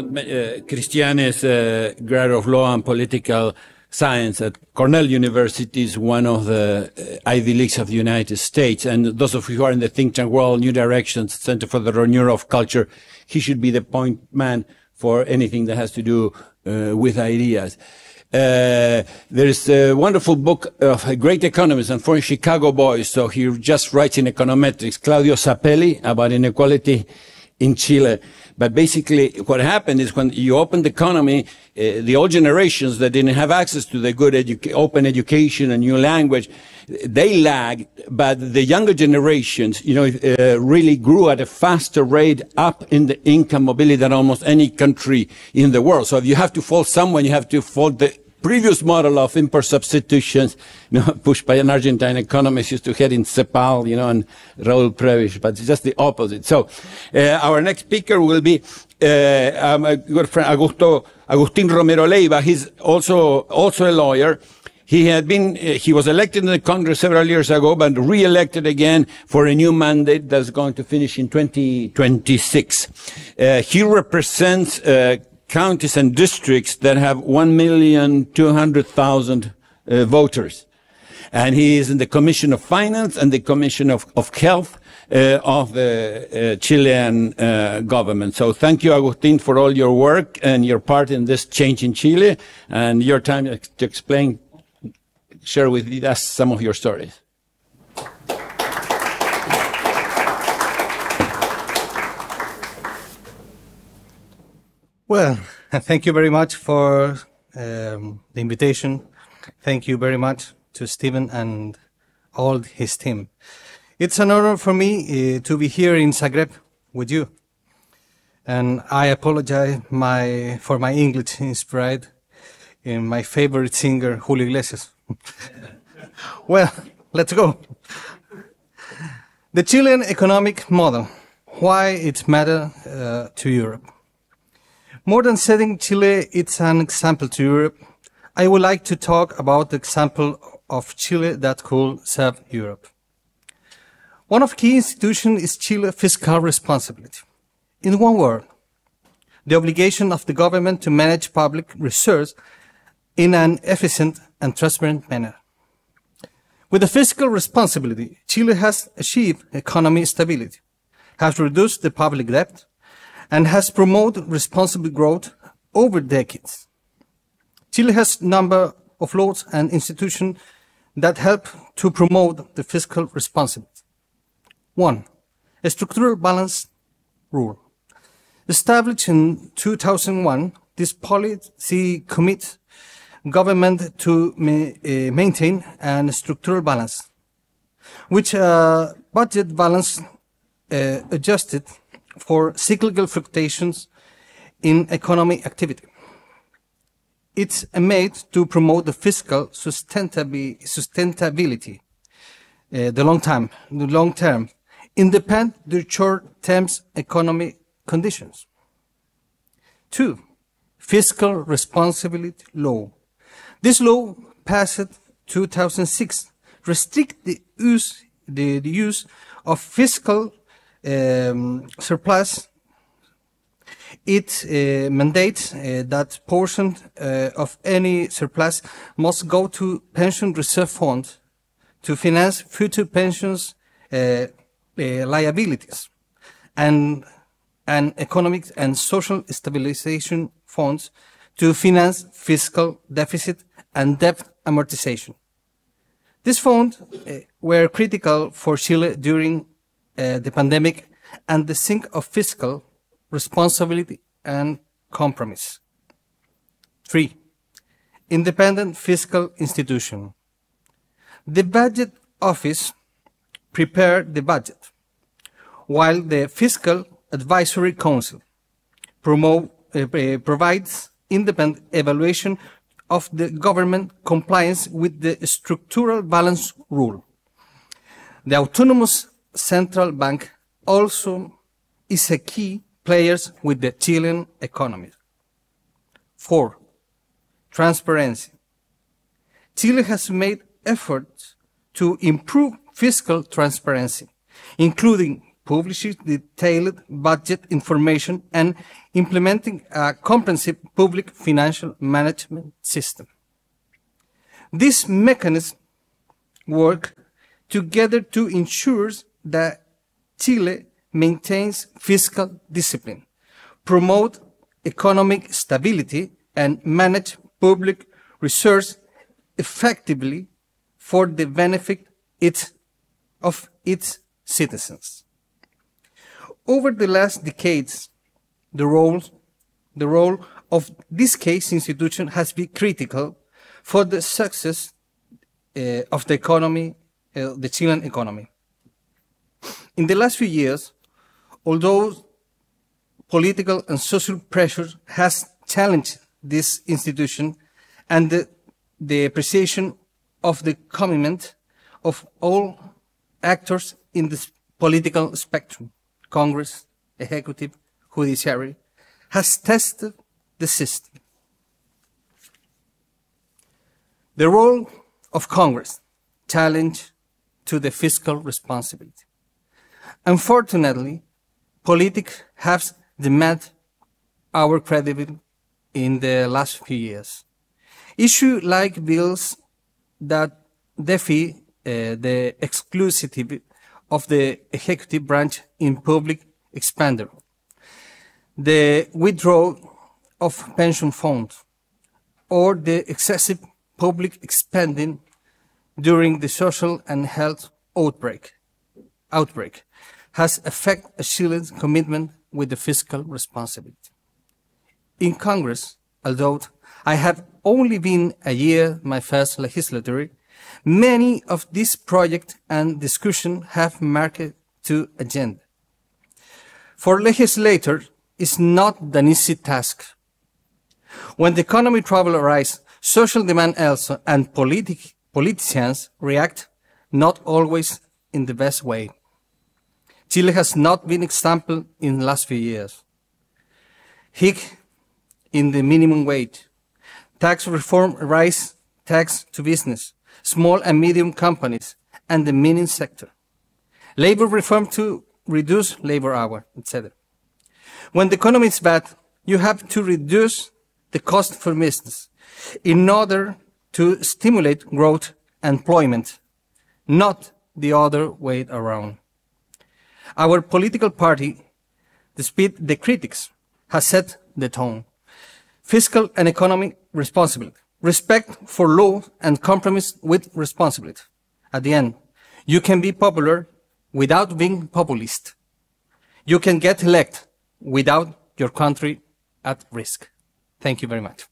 Cristian is a graduate of law and political science at Cornell University, is one of the Ivy Leagues of the United States. And those of you who are in the think tank world, New Directions, Center for the Renewal of Culture, he should be the point man for anything that has to do with ideas. There is a wonderful book of a great economist and from Chicago boys, so he just writes in econometrics, Claudio Sapelli, about inequality in Chile. But basically what happened is when you open the economy, the old generations that didn't have access to the good open education and new language, they lagged, but the younger generations, really grew at a faster rate up in the income mobility than almost any country in the world. So if you have to fault someone, you have to fault the previous model of import substitutions, pushed by an Argentine economist used to head in CEPAL, and Raúl Prebisch, but it's just the opposite. So, our next speaker will be, my good friend Agustin Romero Leiva. He's also a lawyer. He was elected in the Congress several years ago, but re-elected again for a new mandate that's going to finish in 2026. He represents, counties and districts that have 1,200,000 voters. And he is in the Commission of Finance and the Commission of Health of the Chilean government. So thank you, Agustin, for all your work and your part in this change in Chile and your time to share with us some of your stories. Well, thank you very much for the invitation. Thank you very much to Stephen and all his team. It's an honor for me to be here in Zagreb with you. And I apologize for my English inspired in my favorite singer, Julio Iglesias. Well, let's go. The Chilean economic model, why it matters to Europe. More than setting Chile, it's an example to Europe. I would like to talk about the example of Chile that could serve Europe. One of key institutions is Chile's fiscal responsibility. In one word, the obligation of the government to manage public resources in an efficient and transparent manner. With the fiscal responsibility, Chile has achieved economic stability, has reduced the public debt, and has promoted responsible growth over decades. Chile has a number of laws and institutions that help to promote the fiscal responsibility. 1. A structural balance rule. Established in 2001, this policy commits government to maintain a structural balance, which budget balance adjusted for cyclical fluctuations in economic activity. It's made to promote the fiscal sustainability, the long term, independent of the short-term economic conditions. 2. Fiscal responsibility law. This law passed 2006 restrict the use of fiscal surplus. It mandates that portion of any surplus must go to pension reserve fund to finance future pensions liabilities and economic and social stabilization funds to finance fiscal deficit and debt amortization. These funds were critical for Chile during the pandemic and the sink of fiscal responsibility and compromise. 3. Independent fiscal institution. The Budget Office prepared the budget, while the Fiscal Advisory Council provides independent evaluation of the government compliance with the structural balance rule. The autonomous central bank also is a key player with the Chilean economy. 4. Transparency. Chile has made efforts to improve fiscal transparency, including publishes detailed budget information, and implementing a comprehensive public financial management system. These mechanisms work together to ensure that Chile maintains fiscal discipline, promote economic stability, and manage public resources effectively for the benefit of its citizens. Over the last decades, the role of this case institution has been critical for the success of the economy, the Chilean economy. In the last few years, although political and social pressure has challenged this institution and the appreciation of the commitment of all actors in the political spectrum, Congress, executive, judiciary, has tested the system. The role of Congress challenge to the fiscal responsibility. Unfortunately, politics have demanded our credibility in the last few years. Issues like bills that defy the exclusivity of the executive branch in public expenditure, the withdrawal of pension funds, or the excessive public spending during the social and health outbreak has affected Chile's commitment with the fiscal responsibility. In Congress, although I have only been a year my first legislature, many of these projects and discussions have marked to agenda. For legislators, it's not an easy task. When the economy trouble arises, social demand also, and politicians react not always in the best way. Chile has not been example in the last few years. Hike in the minimum wage, tax reform rise tax to business, small and medium companies, and the mining sector. Labor reform to reduce labor hour, etc. When the economy is bad, you have to reduce the cost for business in order to stimulate growth and employment, not the other way around. Our political party, despite the critics, has set the tone. Fiscal and economic responsibility, respect for law, and compromise with responsibility. At the end, you can be popular without being populist. You can get elected without your country at risk. Thank you very much.